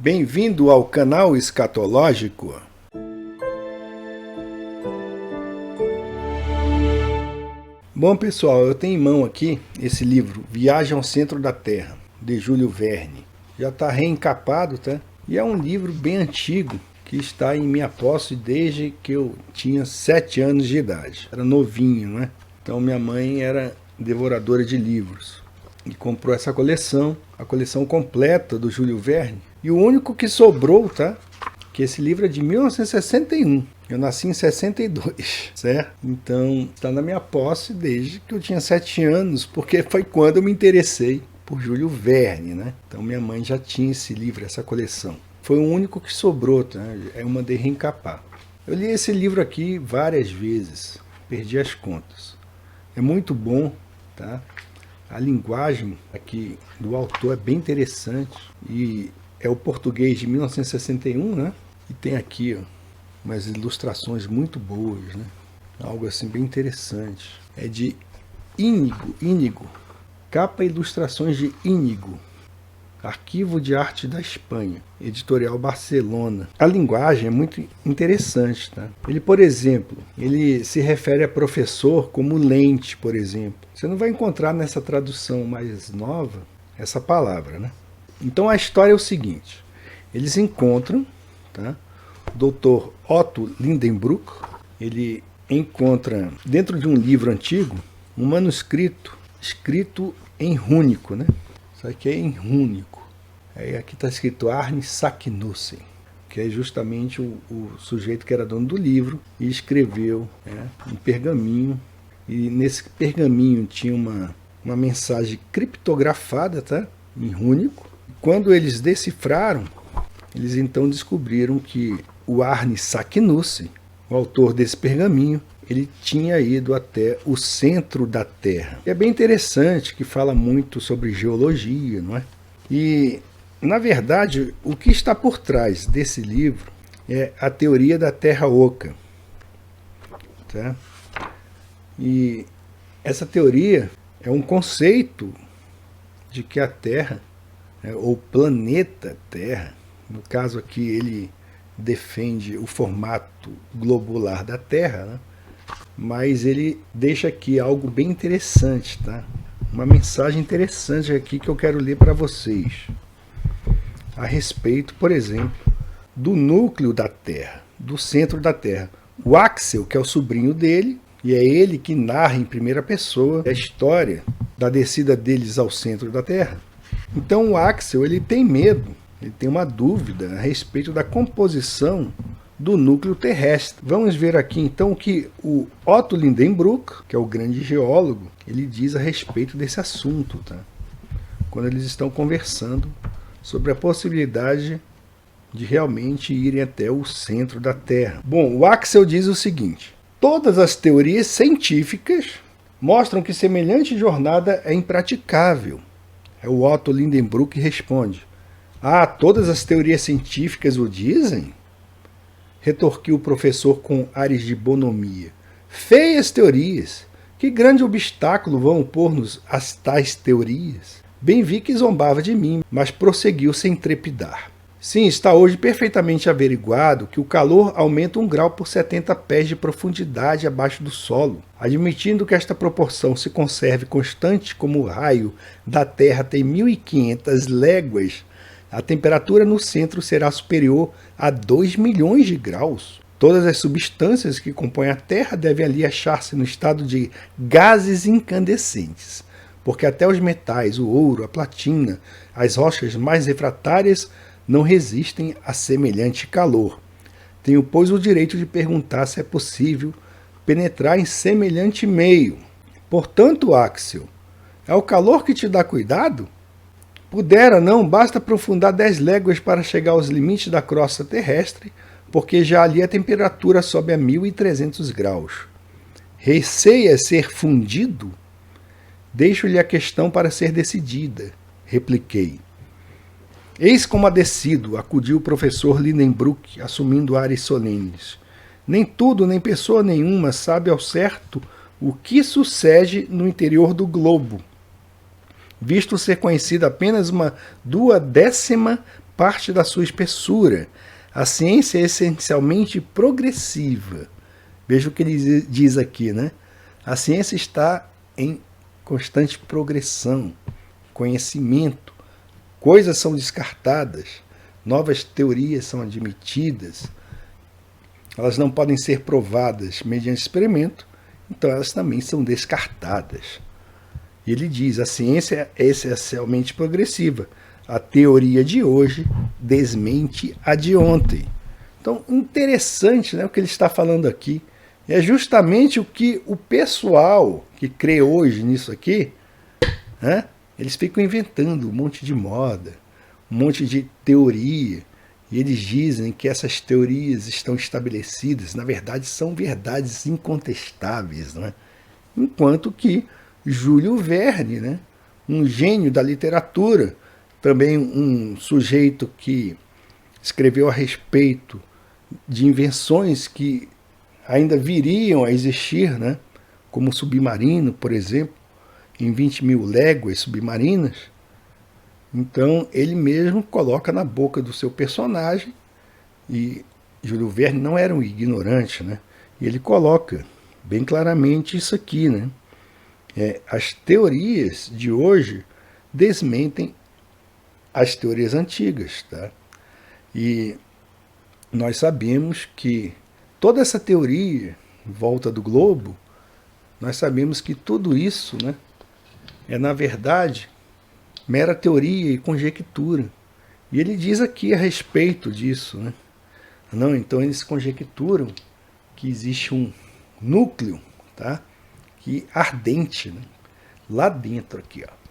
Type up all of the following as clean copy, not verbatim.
Bem-vindo ao canal Escatológico. Bom, pessoal, eu tenho em mão aqui esse livro, Viagem ao Centro da Terra, de Júlio Verne. Já está reencapado, tá? E é um livro bem antigo, que está em minha posse desde que eu tinha 7 anos de idade. Era novinho, né? Então minha mãe era devoradora de livros e comprou essa coleção, a coleção completa do Júlio Verne. E o único que sobrou, tá? Que esse livro é de 1961. Eu nasci em 62, certo? Então está na minha posse desde que eu tinha 7 anos, porque foi quando eu me interessei por Júlio Verne, né? Então minha mãe já tinha esse livro, essa coleção. Foi o único que sobrou, tá? Eu mandei reencapar. Eu li esse livro aqui várias vezes, perdi as contas. É muito bom, tá? A linguagem aqui do autor é bem interessante e é o português de 1961, né? E tem aqui, ó, umas ilustrações muito boas, né? Algo assim bem interessante. É de Íñigo. Capa e ilustrações de Íñigo. Arquivo de Arte da Espanha, Editorial Barcelona. A linguagem é muito interessante, tá? Ele, por exemplo, ele se refere a professor como lente, por exemplo. Você não vai encontrar nessa tradução mais nova essa palavra, né? Então a história é o seguinte: eles encontram, tá? O Dr. Otto Lindenbruck, ele encontra dentro de um livro antigo um manuscrito escrito em rúnico, né? Isso aqui é em rúnico. Aí aqui está escrito Arne Saknussemm, que é justamente o sujeito que era dono do livro e escreveu, né, um pergaminho. E nesse pergaminho tinha uma mensagem criptografada, tá? Em rúnico. Quando eles decifraram, eles então descobriram que o Arne Saknussemm, o autor desse pergaminho, ele tinha ido até o centro da Terra. E é bem interessante, que fala muito sobre geologia, não é? E, na verdade, o que está por trás desse livro é a teoria da Terra Oca. Tá? E essa teoria é um conceito de que a Terra, né, ou planeta Terra, no caso aqui ele defende o formato globular da Terra, né? Mas ele deixa aqui algo bem interessante, tá? Uma mensagem interessante aqui que eu quero ler para vocês. A respeito, por exemplo, do núcleo da Terra, do centro da Terra. O Axel, que é o sobrinho dele, e é ele que narra em primeira pessoa a história da descida deles ao centro da Terra. Então o Axel, ele tem medo, ele tem uma dúvida a respeito da composição do núcleo terrestre. Vamos ver aqui então o que o Otto Lindenbruck, que é o grande geólogo, ele diz a respeito desse assunto, tá? Quando eles estão conversando sobre a possibilidade de realmente irem até o centro da Terra. Bom, o Axel diz o seguinte: todas as teorias científicas mostram que semelhante jornada é impraticável. É o Otto Lindenbruck que responde: ah, todas as teorias científicas o dizem? Retorquiu o professor com ares de bonomia. Feias teorias! Que grande obstáculo vão opor-nos às tais teorias? Bem vi que zombava de mim, mas prosseguiu sem trepidar. Sim, está hoje perfeitamente averiguado que o calor aumenta 1 grau por 70 pés de profundidade abaixo do solo. Admitindo que esta proporção se conserve constante como o raio da Terra tem 1.500 léguas, a temperatura no centro será superior a 2 milhões de graus. Todas as substâncias que compõem a Terra devem ali achar-se no estado de gases incandescentes, porque até os metais, o ouro, a platina, as rochas mais refratárias não resistem a semelhante calor. Tenho, pois, o direito de perguntar se é possível penetrar em semelhante meio. Portanto, Axel, é o calor que te dá cuidado? Pudera, não, basta aprofundar 10 léguas para chegar aos limites da crosta terrestre, porque já ali a temperatura sobe a 1.300 graus. Receia ser fundido? Deixo-lhe a questão para ser decidida, repliquei. Eis como há descido, acudiu o professor Lindenbruck, assumindo ares solenes. Nem tudo, nem pessoa nenhuma sabe ao certo o que sucede no interior do globo, visto ser conhecida apenas uma 1/2 parte da sua espessura. A ciência é essencialmente progressiva. Veja o que ele diz aqui, né? A ciência está em constante progressão, conhecimento. Coisas são descartadas, novas teorias são admitidas. Elas não podem ser provadas mediante experimento, então elas também são descartadas. E ele diz, a ciência é essencialmente progressiva. A teoria de hoje desmente a de ontem. Então, interessante, né, o que ele está falando aqui. É justamente o que o pessoal que crê hoje nisso aqui, né, eles ficam inventando um monte de moda, um monte de teoria. E eles dizem que essas teorias estão estabelecidas, na verdade são verdades incontestáveis, né? Enquanto que Júlio Verne, né, um gênio da literatura, também um sujeito que escreveu a respeito de invenções que ainda viriam a existir, né, como o submarino, por exemplo, em 20.000 léguas submarinas. Então, ele mesmo coloca na boca do seu personagem, e Júlio Verne não era um ignorante, né? E ele coloca bem claramente isso aqui, né? As teorias de hoje desmentem as teorias antigas, tá? E nós sabemos que toda essa teoria em volta do globo, nós sabemos que tudo isso, né, é, na verdade, mera teoria e conjectura. E ele diz aqui a respeito disso, né? Não, então eles conjecturam que existe um núcleo, tá, que ardente, né, lá dentro,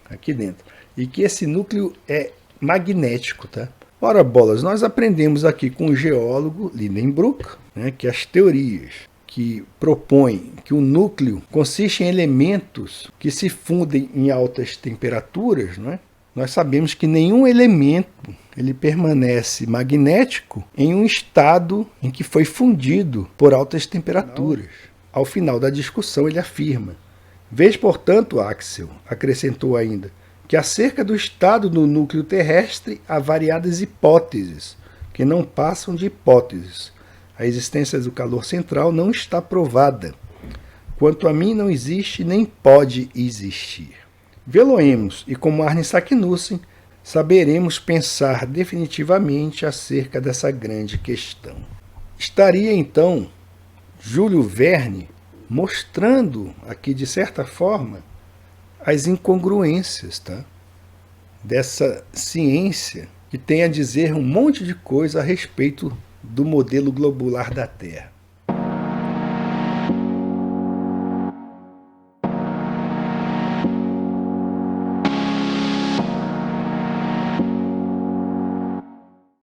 aqui dentro, e que esse núcleo é magnético, tá? Ora bolas, nós aprendemos aqui com o geólogo Lindenbrook, né, que as teorias que propõem que o núcleo consiste em elementos que se fundem em altas temperaturas, né? Nós sabemos que nenhum elemento ele permanece magnético em um estado em que foi fundido por altas temperaturas. Ao final da discussão ele afirma: "Vês, portanto, Axel", acrescentou ainda, "que acerca do estado do núcleo terrestre há variadas hipóteses, que não passam de hipóteses. A existência do calor central não está provada. Quanto a mim, não existe nem pode existir. Vê-lo-emos, e como Arne Saknussemm, saberemos pensar definitivamente acerca dessa grande questão." Estaria, então, Júlio Verne mostrando aqui, de certa forma, as incongruências, tá, dessa ciência que tem a dizer um monte de coisa a respeito do modelo globular da Terra.